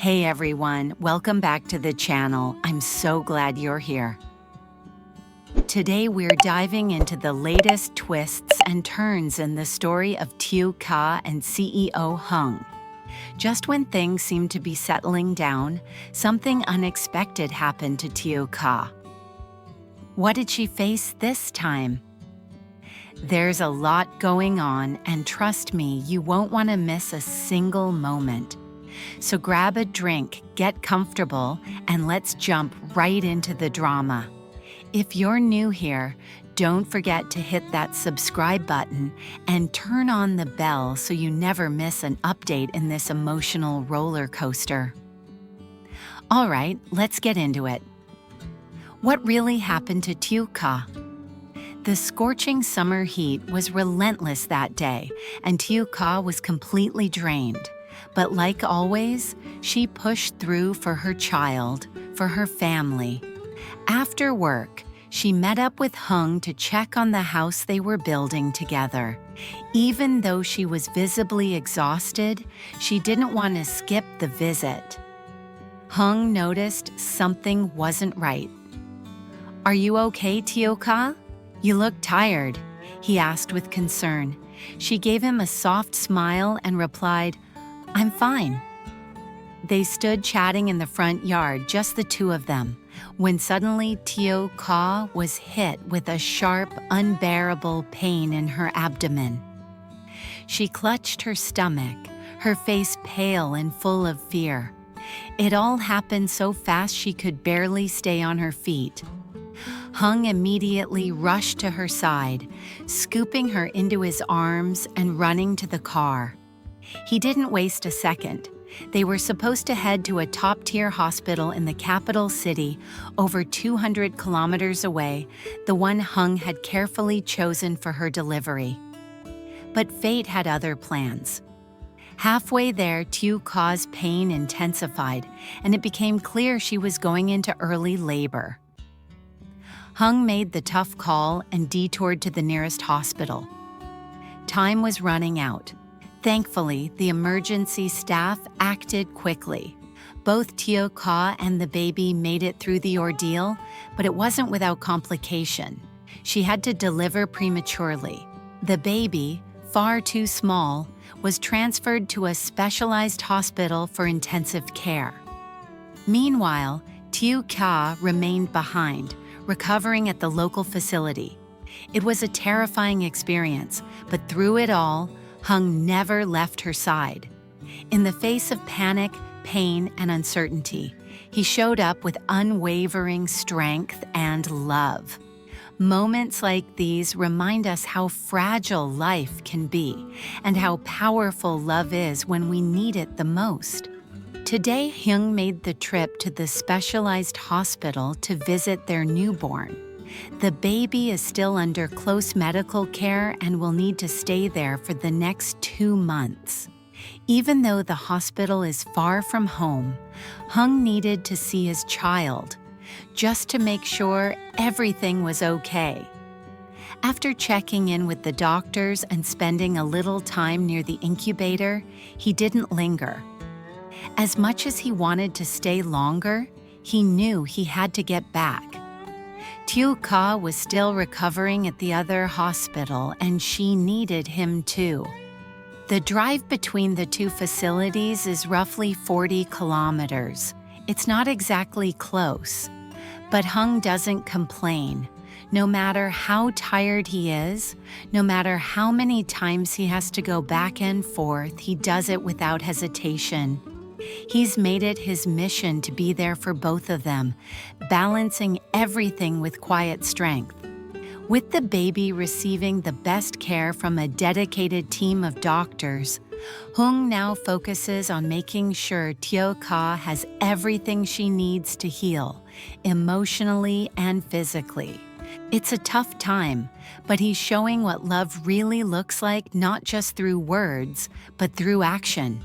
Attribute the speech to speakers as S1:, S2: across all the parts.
S1: Hey everyone, welcome back to the channel. I'm so glad you're here. Today we're diving into the latest twists and turns in the story of Tieu Ca and CEO Hmong. Just when things seemed to be settling down, something unexpected happened to Tieu Ca. What did she face this time? There's a lot going on, and trust me, you won't want to miss a single moment. So grab a drink, get comfortable, and let's jump right into the drama. If you're new here, don't forget to hit that subscribe button and turn on the bell so you never miss an update in this emotional roller coaster. All right, let's get into it. What really happened to Tieu Ca? The scorching summer heat was relentless that day, and Tieu Ca was completely drained. But like always, she pushed through for her child, for her family. After work, she met up with Hmong to check on the house they were building together. Even though she was visibly exhausted, she didn't want to skip the visit. Hmong noticed something wasn't right. "Are you okay, Tieu Ca? You look tired," he asked with concern. She gave him a soft smile and replied, "I'm fine." They stood chatting in the front yard, just the two of them, when suddenly Tieu Ca was hit with a sharp, unbearable pain in her abdomen. She clutched her stomach, her face pale and full of fear. It all happened so fast she could barely stay on her feet. Hmong immediately rushed to her side, scooping her into his arms and running to the car. He didn't waste a second. They were supposed to head to a top-tier hospital in the capital city, over 200 kilometers away, the one Hmong had carefully chosen for her delivery. But fate had other plans. Halfway there, Tieu Ca's pain intensified, and it became clear she was going into early labor. Hmong made the tough call and detoured to the nearest hospital. Time was running out. Thankfully, the emergency staff acted quickly. Both Tieu Ca and the baby made it through the ordeal, but it wasn't without complication. She had to deliver prematurely. The baby, far too small, was transferred to a specialized hospital for intensive care. Meanwhile, Tieu Ca remained behind, recovering at the local facility. It was a terrifying experience, but through it all, Hmong never left her side. In the face of panic, pain, and uncertainty, he showed up with unwavering strength and love. Moments like these remind us how fragile life can be and how powerful love is when we need it the most. Today, Hmong made the trip to the specialized hospital to visit their newborn. The baby is still under close medical care and will need to stay there for the next 2 months. Even though the hospital is far from home, Hmong needed to see his child, just to make sure everything was okay. After checking in with the doctors and spending a little time near the incubator, he didn't linger. As much as he wanted to stay longer, he knew he had to get back. Tieu Ca was still recovering at the other hospital, and she needed him too. The drive between the two facilities is roughly 40 kilometers. It's not exactly close, but Hmong doesn't complain. No matter how tired he is, no matter how many times he has to go back and forth, he does it without hesitation. He's made it his mission to be there for both of them, balancing everything with quiet strength. With the baby receiving the best care from a dedicated team of doctors, Hmong now focuses on making sure Tieu Ca has everything she needs to heal, emotionally and physically. It's a tough time, but he's showing what love really looks like, not just through words, but through action.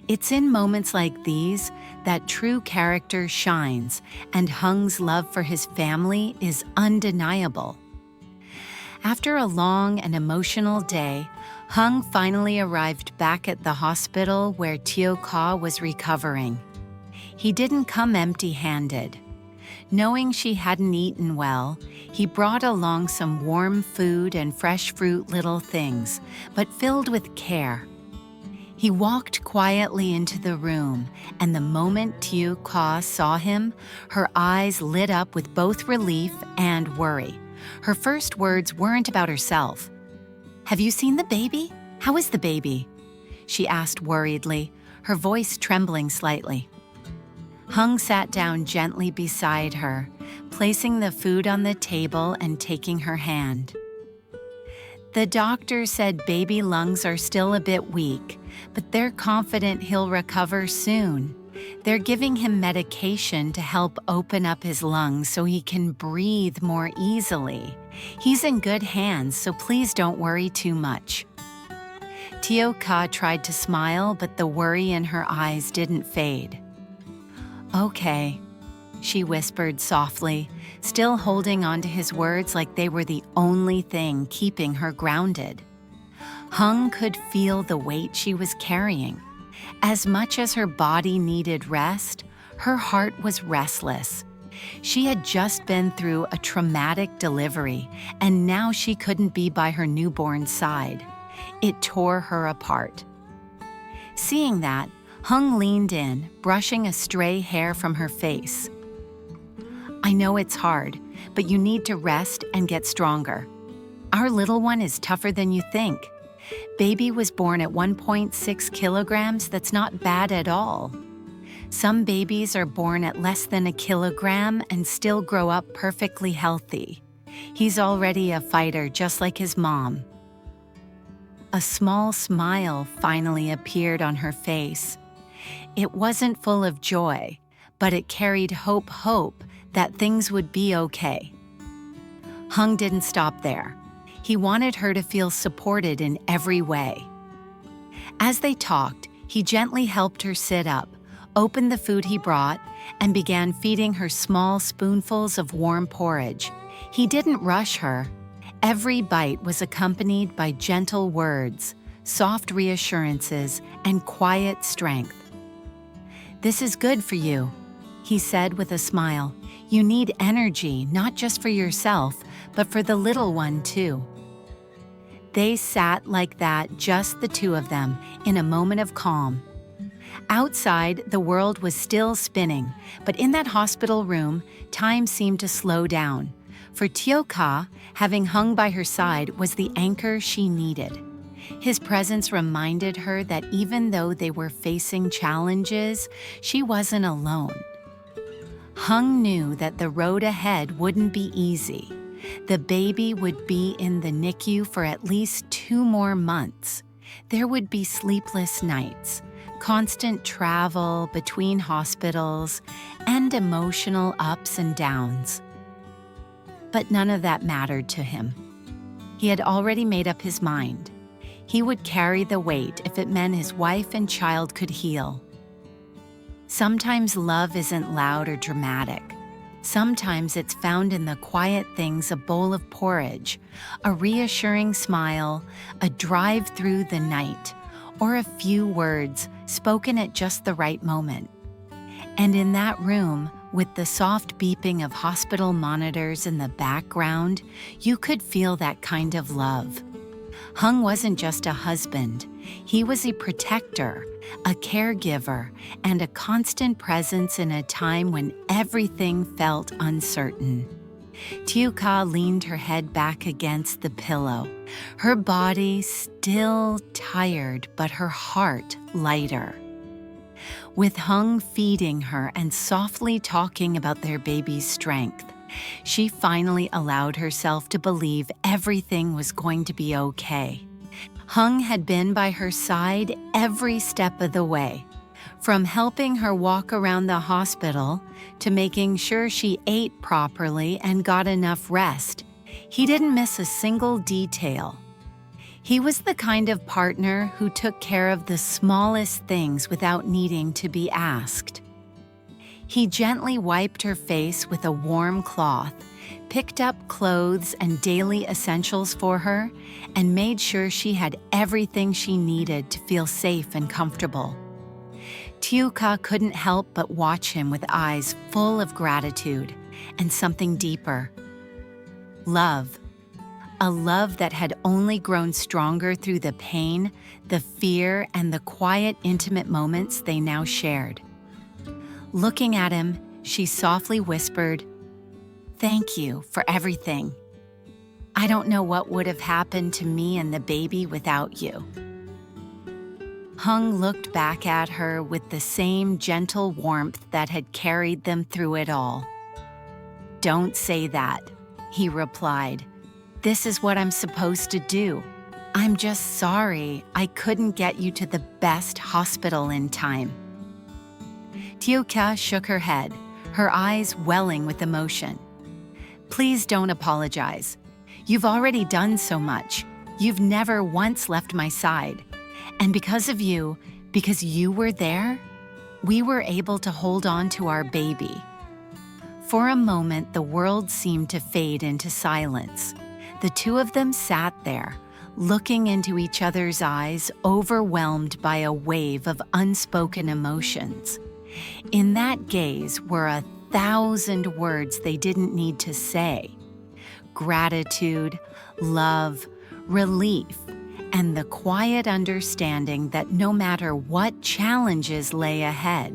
S1: It's in moments like these that true character shines, and Hmong's love for his family is undeniable. After a long and emotional day, Hung finally arrived back at the hospital where Tieu Ca was recovering. He didn't come empty-handed. Knowing she hadn't eaten well, he brought along some warm food and fresh fruit, little things, but filled with care. He walked quietly into the room, and the moment Tieu Ca saw him, her eyes lit up with both relief and worry. Her first words weren't about herself. "Have you seen the baby? How is the baby?" she asked worriedly, her voice trembling slightly. Hung sat down gently beside her, placing the food on the table and taking her hand. "The doctor said baby lungs are still a bit weak, but they're confident he'll recover soon. They're giving him medication to help open up his lungs so he can breathe more easily. He's in good hands, so please don't worry too much." Tieu Ca tried to smile, but the worry in her eyes didn't fade. "Okay," she whispered softly, still holding on to his words like they were the only thing keeping her grounded. Hung could feel the weight she was carrying. As much as her body needed rest, her heart was restless. She had just been through a traumatic delivery, and now she couldn't be by her newborn's side. It tore her apart. Seeing that, Hung leaned in, brushing a stray hair from her face. "I know it's hard, but you need to rest and get stronger. Our little one is tougher than you think. Baby was born at 1.6 kilograms. That's not bad at all. Some babies are born at less than a kilogram and still grow up perfectly healthy. He's already a fighter, just like his mom." A small smile finally appeared on her face. It wasn't full of joy, but it carried hope that things would be okay. Hung didn't stop there. He wanted her to feel supported in every way. As they talked, he gently helped her sit up, opened the food he brought, and began feeding her small spoonfuls of warm porridge. He didn't rush her. Every bite was accompanied by gentle words, soft reassurances, and quiet strength. "This is good for you," he said with a smile. "You need energy, not just for yourself, but for the little one too." They sat like that, just the two of them, in a moment of calm. Outside, the world was still spinning, but in that hospital room, time seemed to slow down. For Tieu Ca, having Hung by her side, was the anchor she needed. His presence reminded her that even though they were facing challenges, she wasn't alone. Hung knew that the road ahead wouldn't be easy. The baby would be in the NICU for at least 2 more months. There would be sleepless nights, constant travel between hospitals, and emotional ups and downs. But none of that mattered to him. He had already made up his mind. He would carry the weight if it meant his wife and child could heal. Sometimes love isn't loud or dramatic. Sometimes it's found in the quiet things: a bowl of porridge, a reassuring smile, a drive through the night, or a few words spoken at just the right moment. And in that room, with the soft beeping of hospital monitors in the background, you could feel that kind of love. Hung wasn't just a husband. He was a protector, a caregiver, and a constant presence in a time when everything felt uncertain. Tieu Ca leaned her head back against the pillow, her body still tired, but her heart lighter. With Hung feeding her and softly talking about their baby's strength, she finally allowed herself to believe everything was going to be okay. Hung had been by her side every step of the way, from helping her walk around the hospital to making sure she ate properly and got enough rest. He didn't miss a single detail. He was the kind of partner who took care of the smallest things without needing to be asked. He gently wiped her face with a warm cloth, picked up clothes and daily essentials for her, and made sure she had everything she needed to feel safe and comfortable. Tieu Ca couldn't help but watch him with eyes full of gratitude and something deeper. Love. A love that had only grown stronger through the pain, the fear, and the quiet, intimate moments they now shared. Looking at him, she softly whispered, "Thank you for everything. I don't know what would have happened to me and the baby without you." Hmong looked back at her with the same gentle warmth that had carried them through it all. "Don't say that," he replied. "This is what I'm supposed to do. I'm just sorry I couldn't get you to the best hospital in time." Tieu Ca shook her head, her eyes welling with emotion. "Please don't apologize. You've already done so much. You've never once left my side. And because of you, because you were there, we were able to hold on to our baby." For a moment, the world seemed to fade into silence. The two of them sat there, looking into each other's eyes, overwhelmed by a wave of unspoken emotions. In that gaze were 1,000 words they didn't need to say. Gratitude, love, relief, and the quiet understanding that no matter what challenges lay ahead,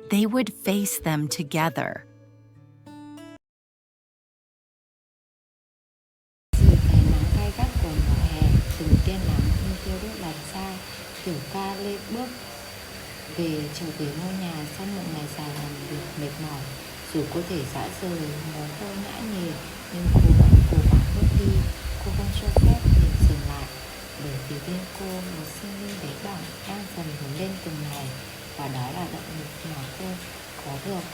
S1: they would face them together.
S2: Dưới cái nắng gay gắt của mùa hè, từng tia nắng như thiêu đốt làn da, Tieu Ca lê bước trở về ngôi nhà sau một ngày dài làm việc mệt mỏi. Dù có thể dã rời, mồ hôi nhã nhề, nhưng cô vẫn cố gắng bước đi. Cô không cho phép mình dừng lại, bởi vì bên cô một sinh linh bé bỏng đang dần lớn lên từng ngày, và đó là động lực mà cô có được.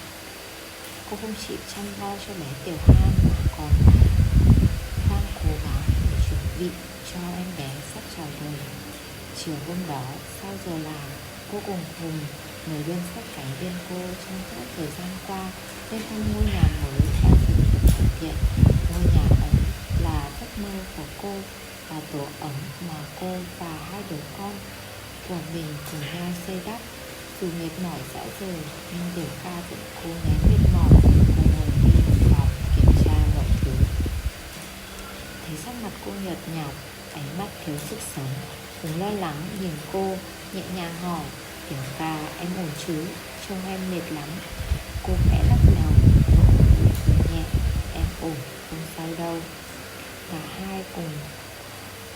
S2: Cô không chỉ chăm lo cho bé Tieu Han mà còn đang cố gắng để chuẩn bị cho em bé sắp chào đời. Chiều hôm đó, sau giờ làm, cô cùng Hùng, người luôn sát cánh bên cô trong suốt thời gian qua, lên thăm ngôi nhà mới đã dần được hoàn thiện. Ngôi nhà ấy là giấc mơ của cô, là tổ ấm mà cô và hai đứa con của mình cùng nhau xây đắp. Dù mệt mỏi dã rời, nhưng Tieu Ca vẫn cố nén mệt mỏi, cô ngồi đi một vòng kiểm tra mọi thứ. Thấy sắc mặt cô nhợt nhạt, ánh mắt thiếu sức sống, Hùng lo lắng nhìn cô, nhẹ nhàng hỏi, "Tieu Ca, em ổn chứ? Trông em mệt lắm." Cô khẽ lắc đầu, cười nhẹ, "Em ổn, không sao đâu." Cả hai cùng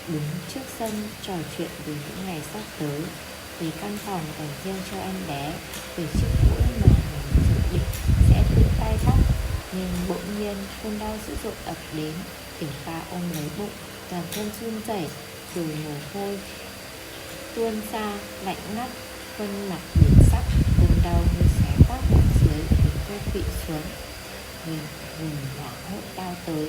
S2: đứng trước sân trò chuyện về những ngày sắp tới, về căn phòng dành riêng cho em bé, về chiếc mũi mà mình dự định sẽ tự tay đắp. Nhưng bỗng nhiên cơn đau dữ dội ập đến. Tieu Ca ôm lấy bụng, toàn thân run rẩy, rồi mồ hôi tuôn ra lạnh ngắt, khuôn mặt biến sắc. Cơn đau như xé toác bụng dưới khiến cô quỵ xuống. Hùng hoảng hốt lao tới,